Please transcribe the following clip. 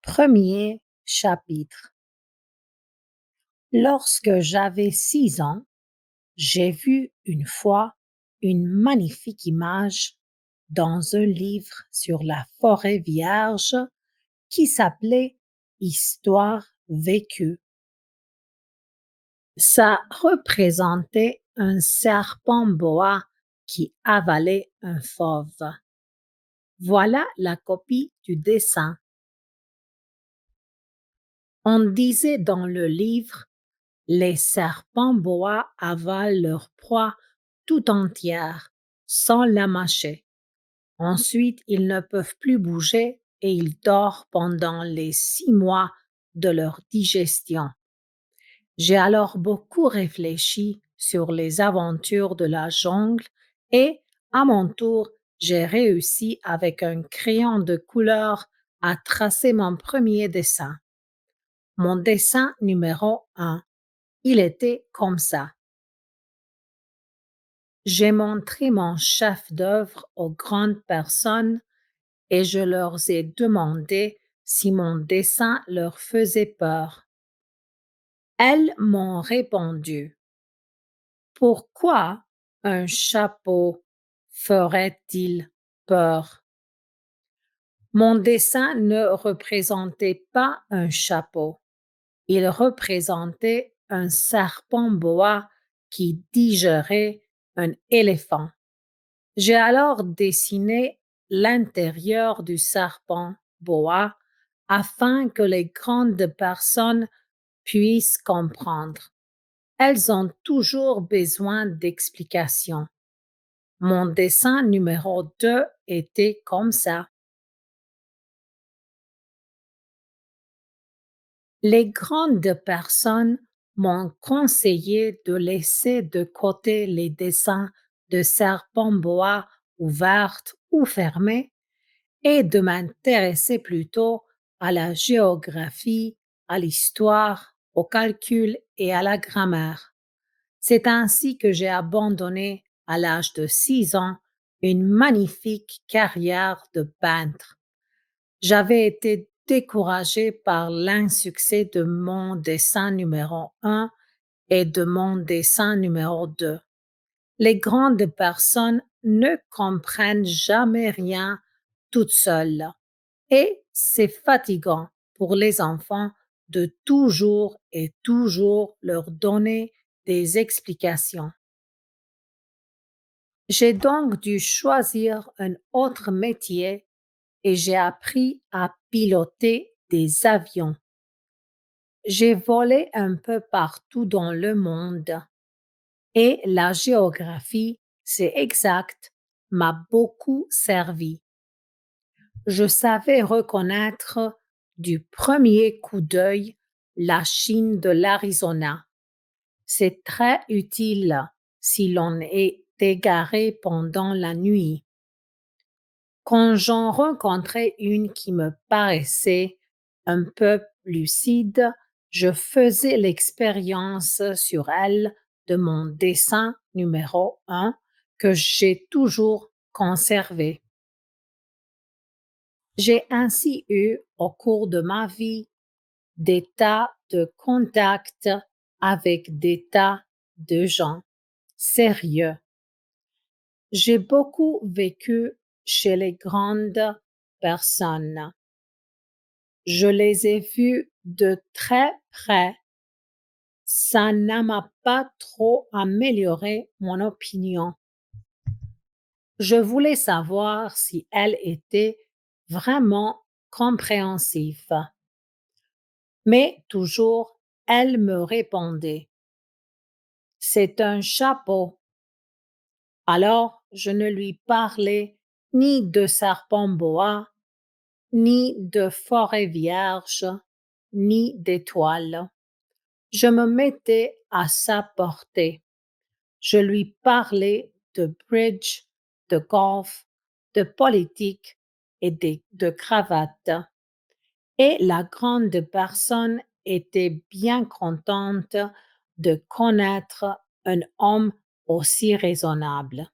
Premier chapitre. Lorsque j'avais 6 ans, j'ai vu une fois une magnifique image dans un livre sur la forêt vierge qui s'appelait Histoire vécue. Ça représentait un serpent boa qui avalait un fauve. Voilà la copie du dessin. On disait dans le livre: les serpents boa avalent leur proie tout entière, sans la mâcher. Ensuite, ils ne peuvent plus bouger et ils dorment pendant les 6 mois de leur digestion. J'ai alors beaucoup réfléchi sur les aventures de la jungle et, à mon tour, j'ai réussi avec un crayon de couleur à tracer mon premier dessin. Mon dessin numéro 1. Il était comme ça. J'ai montré mon chef-d'œuvre aux grandes personnes et je leur ai demandé si mon dessin leur faisait peur. Elles m'ont répondu: pourquoi un chapeau ferait-il peur? Mon dessin ne représentait pas un chapeau. Il représentait un serpent boa qui digérait un éléphant. J'ai alors dessiné l'intérieur du serpent boa afin que les grandes personnes puissent comprendre. Elles ont toujours besoin d'explications. Mon dessin numéro 2 était comme ça. Les grandes personnes m'ont conseillé de laisser de côté les dessins de serpents boa ouverts ou fermés et de m'intéresser plutôt à la géographie, à l'histoire, au calcul et à la grammaire. C'est ainsi que j'ai abandonné, à l'âge de 6 ans, une magnifique carrière de peintre. J'avais été découragée par l'insuccès de mon dessin numéro 1 et de mon dessin numéro 2. Les grandes personnes ne comprennent jamais rien toutes seules et c'est fatigant pour les enfants de toujours et toujours leur donner des explications. J'ai donc dû choisir un autre métier et j'ai appris à piloter des avions. J'ai volé un peu partout dans le monde et la géographie, c'est exact, m'a beaucoup servi. Je savais reconnaître du premier coup d'œil la Chine de l'Arizona. C'est très utile si l'on est égaré pendant la nuit. Quand j'en rencontrais une qui me paraissait un peu lucide, je faisais l'expérience sur elle de mon dessin numéro 1 que j'ai toujours conservé. J'ai ainsi eu, au cours de ma vie, des tas de contacts avec des tas de gens sérieux. J'ai beaucoup vécu chez les grandes personnes. Je les ai vues de très près. Ça ne m'a pas trop amélioré mon opinion. Je voulais savoir si elles étaient vraiment compréhensives. Mais toujours, elle me répondait: c'est un chapeau. Alors, je ne lui parlais ni de serpent boa, ni de forêt vierge, ni d'étoiles. Je me mettais à sa portée. Je lui parlais de bridge, de golf, de politique et de cravate. Et la grande personne était bien contente de connaître un homme aussi raisonnable.